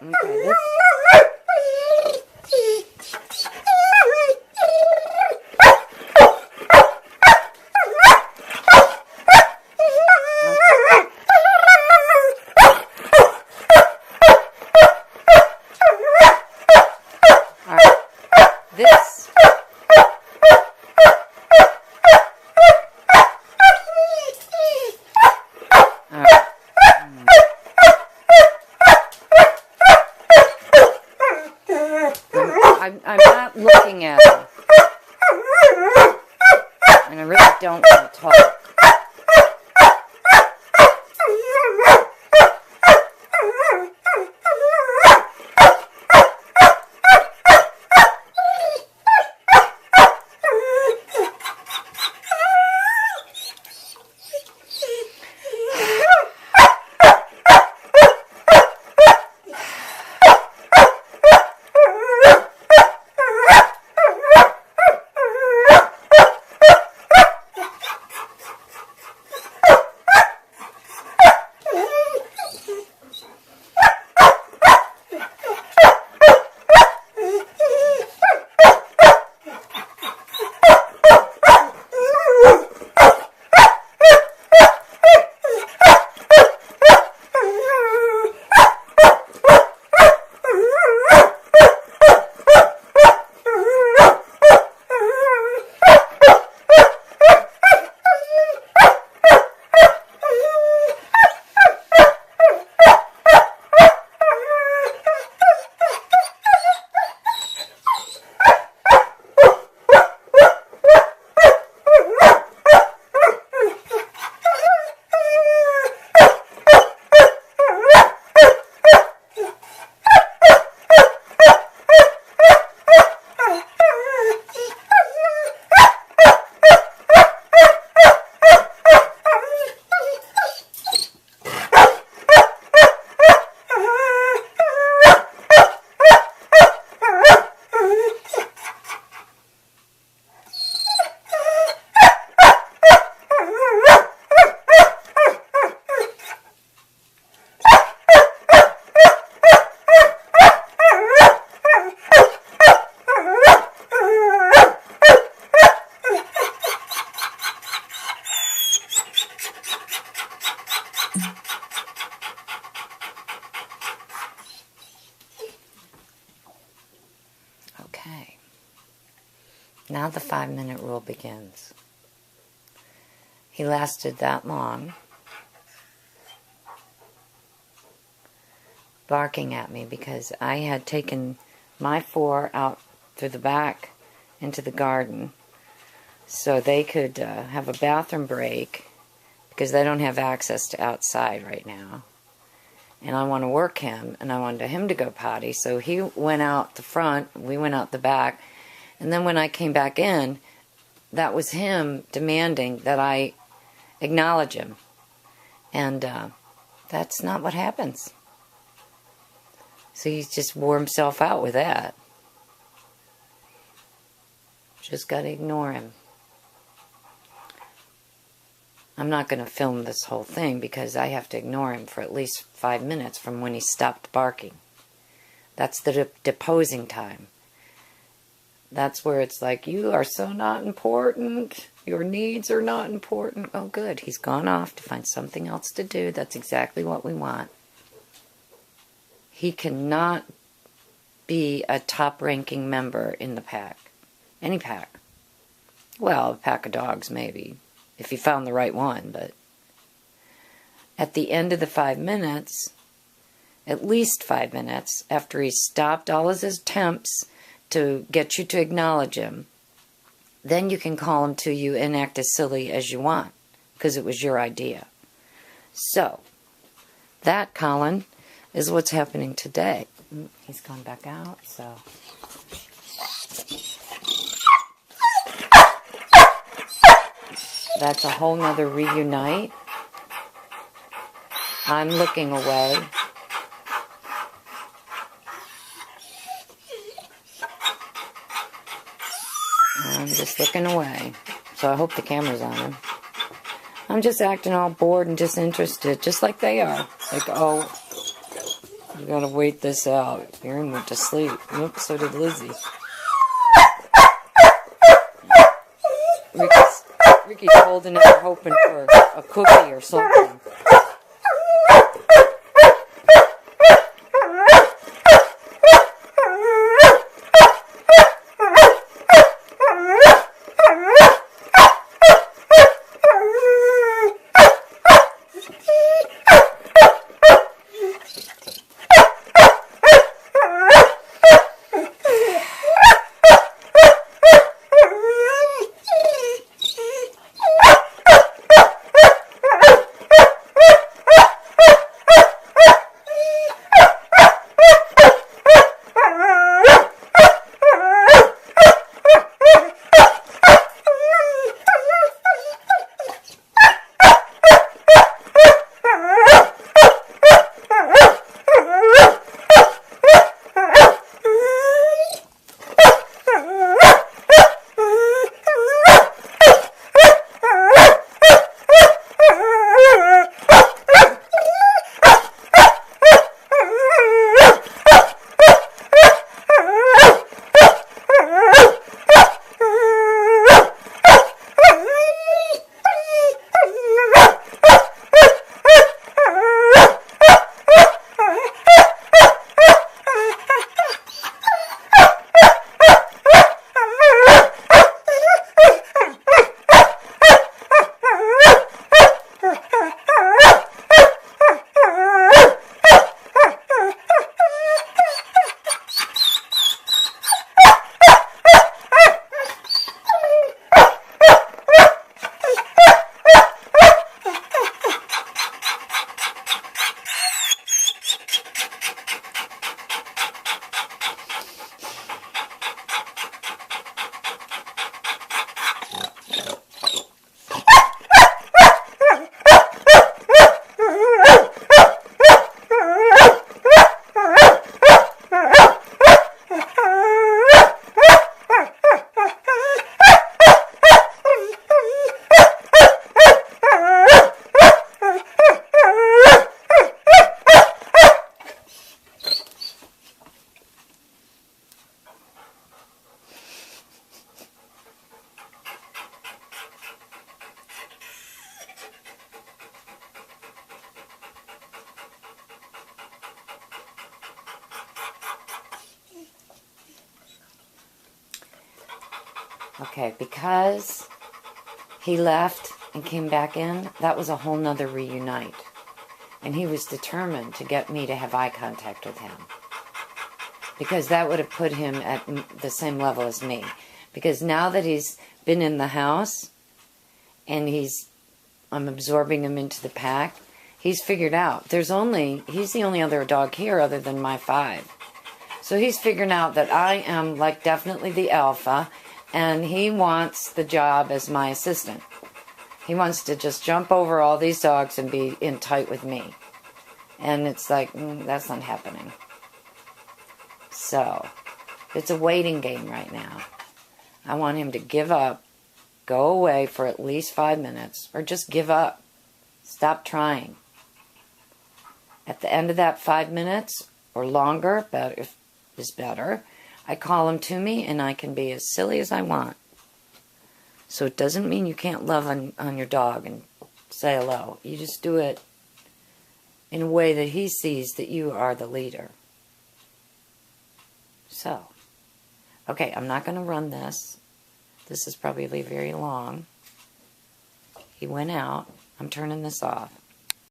Okay, this... I'm not looking at him. And I really don't want to talk. Okay. Now the 5-minute rule begins. He lasted that long, barking at me because I had taken my 4 out through the back into the garden so they could have a bathroom break because they don't have access to outside right now. And I want to work him, and I wanted him to go potty, so he went out the front, we went out the back, and then when I came back in, that was him demanding that I acknowledge him. And that's not what happens. So he just wore himself out with that. Just got to ignore him. I'm not going to film this whole thing because I have to ignore him for at least 5 minutes from when he stopped barking. That's the deposing time. That's where it's like, you are so not important. Your needs are not important. Oh, good. He's gone off to find something else to do. That's exactly what we want. He cannot be a top-ranking member in the pack. Any pack. Well, a pack of dogs, maybe. If he found the right one, but at the end of the 5 minutes, at least 5 minutes, after he stopped all of his attempts to get you to acknowledge him, then you can call him to you and act as silly as you want, because it was your idea. So, that, Colin, is what's happening today. He's gone back out, so... That's a whole nother reunite. I'm looking away. I'm just looking away. So I hope the camera's on him. I'm just acting all bored and disinterested, just like they are. Like, oh, We gotta wait this out. Aaron went to sleep. Nope, so did Lizzie. Ricky's holding out, hoping for a cookie or something. Okay, because he left and came back in, that was a whole nother reunite. And he was determined to get me to have eye contact with him. Because that would have put him at the same level as me. Because now that he's been in the house, and I'm absorbing him into the pack, he's figured out, he's the only other dog here other than my 5. So he's figuring out that I am like definitely the alpha, and he wants the job as my assistant. He wants to just jump over all these dogs and be in tight with me. And it's like, that's not happening. So, it's a waiting game right now. I want him to give up, go away for at least 5 minutes, or just give up. Stop trying. At the end of that 5 minutes, or longer, is better, I call him to me, and I can be as silly as I want. So it doesn't mean you can't love on your dog and say hello. You just do it in a way that he sees that you are the leader. So, okay, I'm not going to run this. This is probably very long. He went out. I'm turning this off.